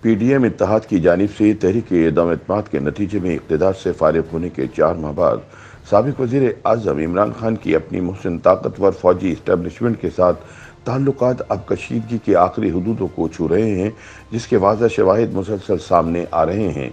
P D M اتحاد کی جانب سے تحریک عدم اعتماد کے نتیجے میں اقتدار سے فارغ ہونے کے 4 ماہ بعد سابق وزیر اعظم عمران خان کی اپنی محسن طاقتور فوجی اسٹیبلشمنٹ کے ساتھ تعلقات اب کشیدگی کے آخری حدودوں کو چھو رہے ہیں، جس کے واضح شواہد مسلسل سامنے آ رہے ہیں۔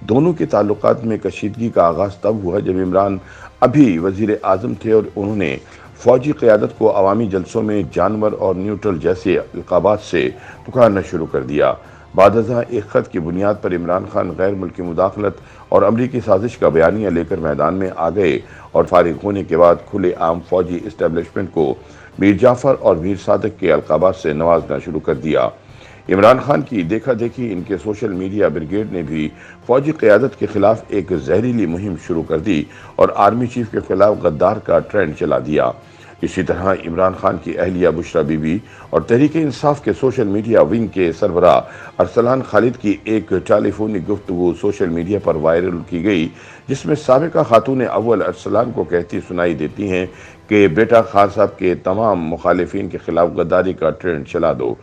دونوں کے تعلقات میں کشیدگی کا آغاز تب ہوا جب عمران ابھی وزیر اعظم تھے اور انہوں نے فوجی قیادت کو عوامی جلسوں میں جانور اور نیوٹرل جیسے القابات سے پکارنا شروع کر دیا۔ بعد ازاں ایک خط کی بنیاد پر عمران خان غیر ملکی مداخلت اور امریکی سازش کا بیانیہ لے کر میدان میں آ گئے اور فارغ ہونے کے بعد کھلے عام فوجی اسٹیبلشمنٹ کو میر جعفر اور میر صادق کے القابات سے نوازنا شروع کر دیا۔ عمران خان کی دیکھا دیکھی ان کے سوشل میڈیا بریگیڈ نے بھی فوجی قیادت کے خلاف ایک زہریلی مہم شروع کر دی اور آرمی چیف کے خلاف غدار کا ٹرینڈ چلا دیا۔ اسی طرح عمران خان کی اہلیہ بشرا بی بی اور تحریک انصاف کے سوشل میڈیا ونگ کے سربراہ ارسلان خالد کی ایک ٹیلی فونی گفتگو سوشل میڈیا پر وائرل کی گئی، جس میں سابقہ خاتون اول ارسلان کو کہتی سنائی دیتی ہیں کہ بیٹا خان صاحب کے تمام مخالفین کے خلاف غداری کا ٹرینڈ چلا دو۔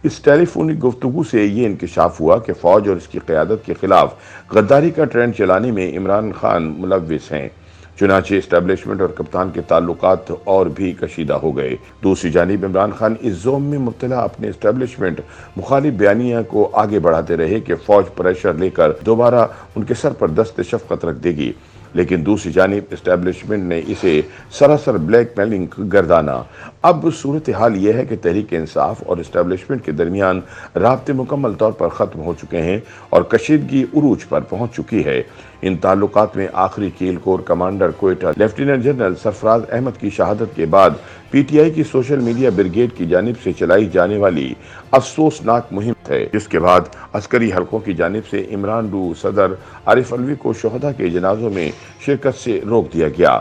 اس ٹیلی فونی گفتگو سے یہ انکشاف ہوا کہ فوج اور اس کی قیادت کے خلاف غداری کا ٹرینڈ چلانے میں عمران خان ملوث ہیں۔ چنانچہ اسٹیبلشمنٹ اور کپتان کے تعلقات اور بھی کشیدہ ہو گئے۔ دوسری جانب عمران خان اس زوم میں مبتلا اپنے اسٹیبلشمنٹ مخالف بیانیہ کو آگے بڑھاتے رہے کہ فوج پریشر لے کر دوبارہ ان کے سر پر دست شفقت رکھ دے گی، لیکن دوسری جانب اسٹیبلشمنٹ نے اسے سراسر بلیک میلنگ گردانا۔ اب صورتحال یہ ہے کہ تحریک انصاف اور اسٹیبلشمنٹ کے درمیان رابطے مکمل طور پر ختم ہو چکے ہیں اور کشیدگی عروج پر پہنچ چکی ہے۔ ان تعلقات میں آخری کیل corps commander Quetta lieutenant general Sarfraz Ahmed کی شہادت کے بعد پی ٹی آئی کی سوشل میڈیا بریگیڈ کی جانب سے چلائی جانے والی افسوسناک مہم ہے، جس کے بعد عسکری حلقوں کی جانب سے عمران رو صدر عارف علوی کو شہداء کے جنازوں میں شرکت سے روک دیا گیا۔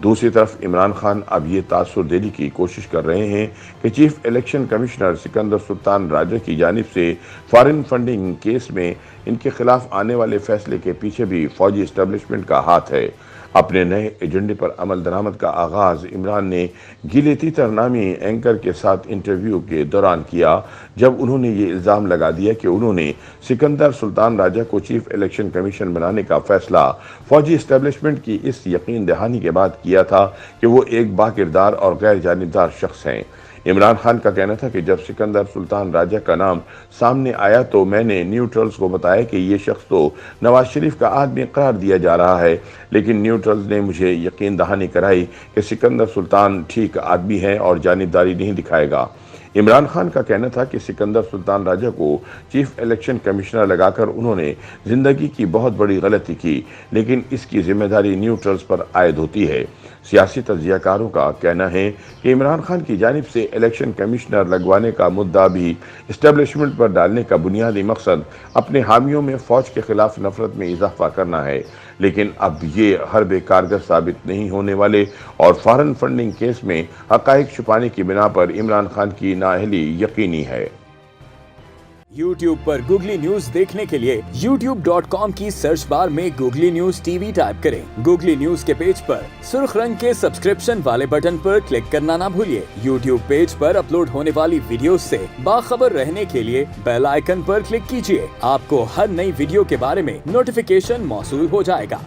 دوسری طرف عمران خان اب یہ تاثر دینے کی کوشش کر رہے ہیں کہ چیف الیکشن کمشنر سکندر سلطان راجہ کی جانب سے فارن فنڈنگ کیس میں ان کے خلاف آنے والے فیصلے کے پیچھے بھی فوجی اسٹیبلشمنٹ کا ہاتھ ہے۔ اپنے نئے ایجنڈے پر عمل درآمد کا آغاز عمران نے گیلے تیتر نامی اینکر کے ساتھ انٹرویو کے دوران کیا، جب انہوں نے یہ الزام لگا دیا کہ انہوں نے سکندر سلطان راجہ کو چیف الیکشن کمیشن بنانے کا فیصلہ فوجی اسٹیبلشمنٹ کی اس یقین دہانی کے بعد کیا تھا کہ وہ ایک باکردار اور غیر جانبدار شخص ہیں۔ عمران خان کا کہنا تھا کہ جب سکندر سلطان راجہ کا نام سامنے آیا تو میں نے نیوٹرلز کو بتایا کہ یہ شخص تو نواز شریف کا آدمی قرار دیا جا رہا ہے، لیکن نیوٹرلز نے مجھے یقین دہانی کرائی کہ سکندر سلطان ٹھیک آدمی ہے اور جانبداری نہیں دکھائے گا۔ عمران خان کا کہنا تھا کہ سکندر سلطان راجہ کو چیف الیکشن کمشنر لگا کر انہوں نے زندگی کی بہت بڑی غلطی کی، لیکن اس کی ذمہ داری نیوٹرلز پر عائد ہوتی ہے۔ سیاسی تجزیہ کاروں کا کہنا ہے کہ عمران خان کی جانب سے الیکشن کمشنر لگوانے کا مدعا بھی اسٹیبلشمنٹ پر ڈالنے کا بنیادی مقصد اپنے حامیوں میں فوج کے خلاف نفرت میں اضافہ کرنا ہے، لیکن اب یہ حرب کارگر ثابت نہیں ہونے والے اور فارن فنڈنگ کیس میں حقائق چھپانے کی بنا پر عمران خان کی نااہلی یقینی ہے۔ YouTube پر گوگلی نیوز دیکھنے کے لیے youtube.com کی سرچ بار میں googly news T V type کریں۔ گوگلی نیوز کے پیج پر سرخ رنگ کے سبسکرپشن والے بٹن پر کلک کرنا نہ بھولیے۔ YouTube پیج پر اپلوڈ ہونے والی ویڈیوز سے باخبر رہنے کے لیے بیل آئیکن پر کلک کیجیے۔ آپ کو ہر نئی ویڈیو کے بارے میں نوٹیفیکیشن موصول ہو جائے گا۔